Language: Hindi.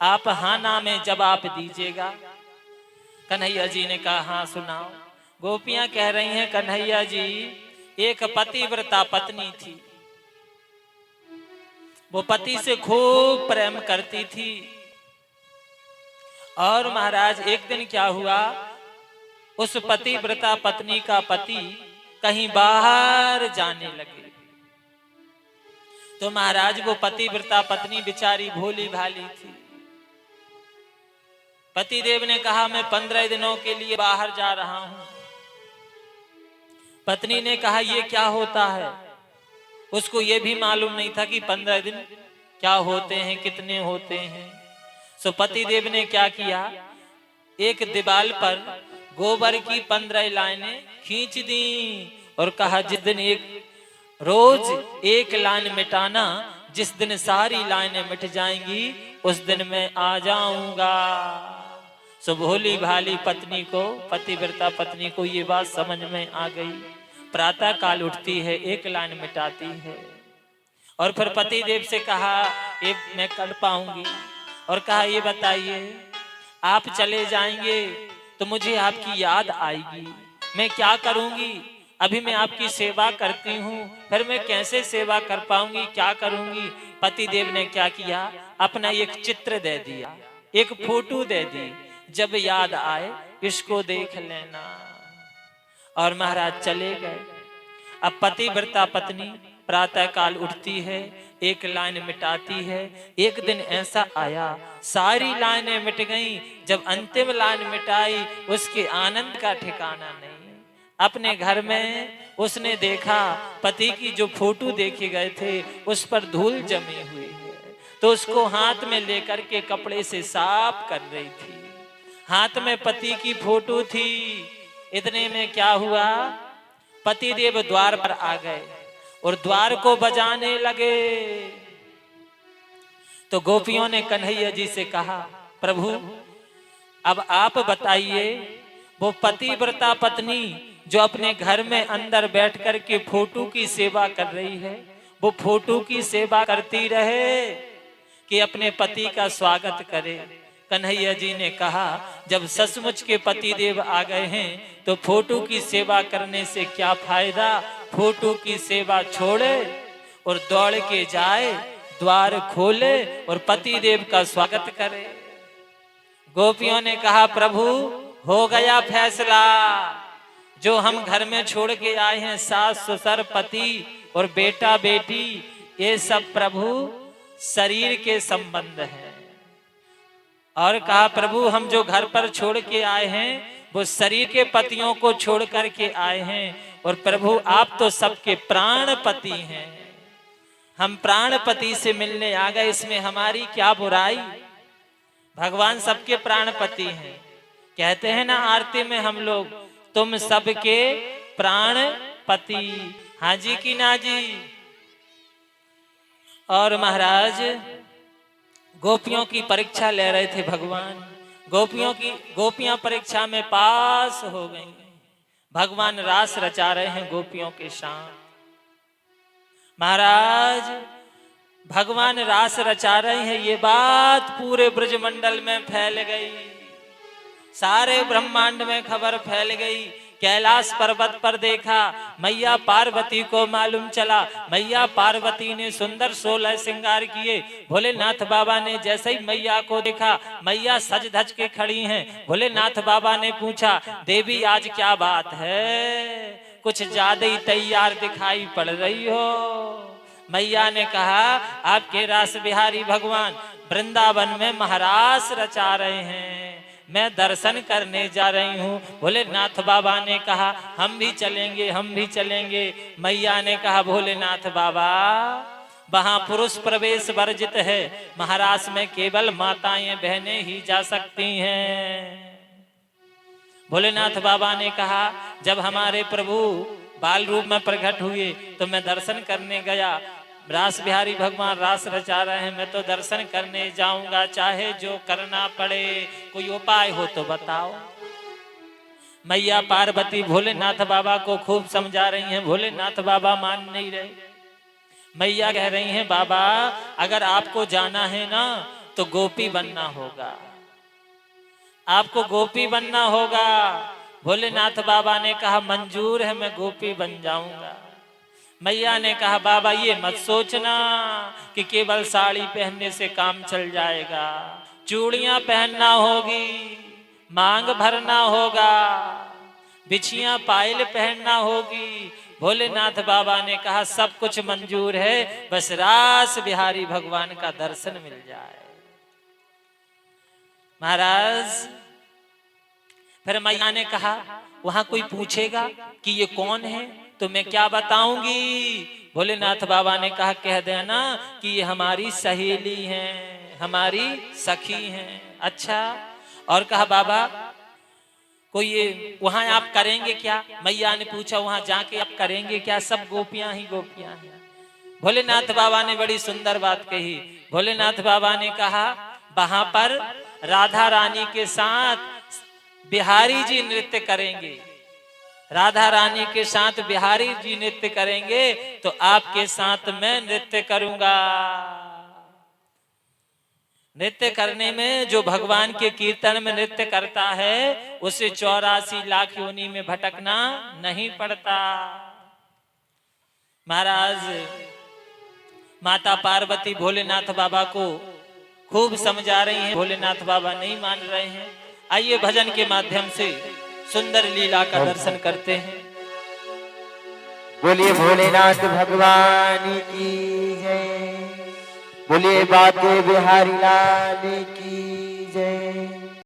आप हाँ ना में जवाब दीजिएगा। कन्हैया जी ने कहा हाँ सुनाओ। गोपियां कह रही हैं कन्हैया जी एक पतिव्रता पत्नी थी, वो पति से खूब प्रेम करती थी। और महाराज एक दिन क्या हुआ, उस पतिव्रता पत्नी का पति कहीं बाहर जाने लगे तो महाराज वो पतिव्रता पत्नी बेचारी भोली भाली थी। पतिदेव ने कहा मैं 15 दिनों के लिए बाहर जा रहा हूं। पत्नी ने कहा ये क्या होता है। उसको ये भी मालूम नहीं था कि 15 दिन क्या होते हैं, कितने होते हैं। सो पतिदेव ने क्या किया, एक दीवाल पर गोबर की 15 लाइनें खींच दी और कहा जिस दिन रोज एक लाइन मिटाना, जिस दिन सारी लाइनें मिट जाएंगी उस दिन मैं आ जाऊंगा। सो भोली भाली पत्नी को, पतिव्रता पत्नी को ये बात समझ में आ गई। प्रातः काल उठती है, एक लाइन मिटाती है और फिर पतिदेव से कहा ये मैं कर पाऊंगी। और कहा ये बताइए आप चले जाएंगे तो मुझे आपकी याद आएगी, मैं क्या करूंगी। अभी मैं आपकी सेवा करती हूँ, फिर मैं कैसे सेवा कर पाऊंगी, क्या करूंगी। पतिदेव ने क्या किया, अपना एक चित्र दे दिया, एक फोटो दे दी, जब याद आए इसको देख लेना। और महाराज चले गए। अब पतिव्रता पत्नी प्रातः काल उठती है, एक लाइन मिटाती है। एक दिन ऐसा आया सारी लाइनें मिट गईं, जब अंतिम लाइन मिटाई उसके आनंद का ठिकाना नहीं। अपने घर में उसने देखा पति की जो फोटो देखे गए थे उस पर धूल जमी हुई है, तो उसको हाथ में लेकर के कपड़े से साफ कर रही थी। हाथ में पति की फोटो थी। इतने में क्या हुआ, पतिदेव द्वार पर आ गए और द्वार को बजाने लगे। तो गोपियों ने कन्हैया जी से कहा प्रभु अब आप बताइए, वो पतिव्रता पत्नी जो अपने घर में अंदर बैठ कर के फोटो की सेवा कर रही है, वो फोटो की सेवा करती रहे कि अपने पति का स्वागत करे। कन्हैया जी ने कहा जब सचमुच के पतिदेव आ गए हैं तो फोटो की सेवा करने से क्या फायदा। फोटो की सेवा छोड़े और दौड़ के जाए, द्वार खोले और पतिदेव का स्वागत करे। गोपियों ने कहा प्रभु हो गया फैसला, जो हम घर में छोड़ के आए हैं सास ससुर पति और बेटा बेटी, ये सब प्रभु शरीर के संबंध है। और कहा प्रभु हम जो घर पर छोड़ के आए हैं वो शरीर के पतियों को छोड़ करके आए हैं, और प्रभु आप तो सबके प्राण पति हैं, हम प्राण पति से मिलने आ गए, इसमें हमारी क्या बुराई। भगवान सबके प्राण पति हैं। कहते हैं ना आरती में हम लोग, तुम सबके प्राण पति। हाँ जी की ना जी। और महाराज गोपियों की परीक्षा ले रहे थे भगवान। गोपियां परीक्षा में पास हो गई। भगवान रास रचा रहे हैं गोपियों के साथ। महाराज भगवान रास रचा रहे हैं, ये बात पूरे ब्रजमंडल में फैल गई, सारे ब्रह्मांड में खबर फैल गई। कैलाश पर्वत पर देखा, मैया पार्वती को मालूम चला। मैया पार्वती ने सुंदर 16 श्रृंगार किए। भोलेनाथ बाबा ने जैसे ही मैया को देखा, मैया सज धज के खड़ी हैं। भोलेनाथ बाबा ने पूछा देवी आज क्या बात है, कुछ ज्यादा ही तैयार दिखाई पड़ रही हो। मैया ने कहा आपके रास बिहारी भगवान वृंदावन में महारास रचा रहे हैं, मैं दर्शन करने जा रही हूँ। भोलेनाथ बाबा ने कहा हम भी चलेंगे, हम भी चलेंगे। मैया ने कहा भोलेनाथ बाबा वहां पुरुष प्रवेश वर्जित है, महारास में केवल माताएं बहनें ही जा सकती हैं। भोलेनाथ बाबा ने कहा जब हमारे प्रभु बाल रूप में प्रकट हुए तो मैं दर्शन करने गया। रास बिहारी भगवान रास रचा रहे हैं, मैं तो दर्शन करने जाऊंगा, चाहे जो करना पड़े, कोई उपाय हो तो बताओ। मैया पार्वती भोलेनाथ बाबा को खूब समझा रही हैं, भोलेनाथ बाबा मान नहीं रहे। मैया कह रही हैं बाबा अगर आपको जाना है ना तो गोपी बनना होगा, आपको गोपी बनना होगा। भोलेनाथ बाबा ने कहा मंजूर है, मैं गोपी बन जाऊंगा। मैया ने कहा बाबा ये मत सोचना कि केवल साड़ी पहनने से काम चल जाएगा, चूड़ियां पहनना होगी, मांग भरना होगा, बिछियां पायल पहनना होगी। भोलेनाथ बाबा ने कहा सब कुछ मंजूर है, बस रास बिहारी भगवान का दर्शन मिल जाए। महाराज फिर मैया ने कहा वहां कोई पूछेगा कि ये कौन है तो मैं क्या बताऊंगी। भोलेनाथ बाबा ने कहा कह देना कि ये हमारी सहेली हैं, हमारी सखी हैं। अच्छा, और कहा बाबा कोई ये वहां आप करेंगे क्या। मैया ने पूछा वहां जाके आप करेंगे क्या, सब गोपियां ही गोपियां हैं। भोलेनाथ बाबा ने बड़ी सुंदर बात कही। भोलेनाथ बाबा ने कहा वहां पर राधा रानी के साथ बिहारी जी नृत्य करेंगे, राधा रानी के साथ बिहारी जी नृत्य करेंगे, तो आपके साथ मैं नृत्य करूंगा। नृत्य करने में जो भगवान के कीर्तन में नृत्य करता है उसे 84 लाख योनि में भटकना नहीं पड़ता। महाराज माता पार्वती भोलेनाथ बाबा को खूब समझा रही हैं, भोलेनाथ बाबा नहीं मान रहे हैं। आइए भजन के माध्यम से सुंदर लीला का दर्शन करते हैं। बोलिए भोलेनाथ भगवान की जय, बोलिए बाके बिहारी लाल की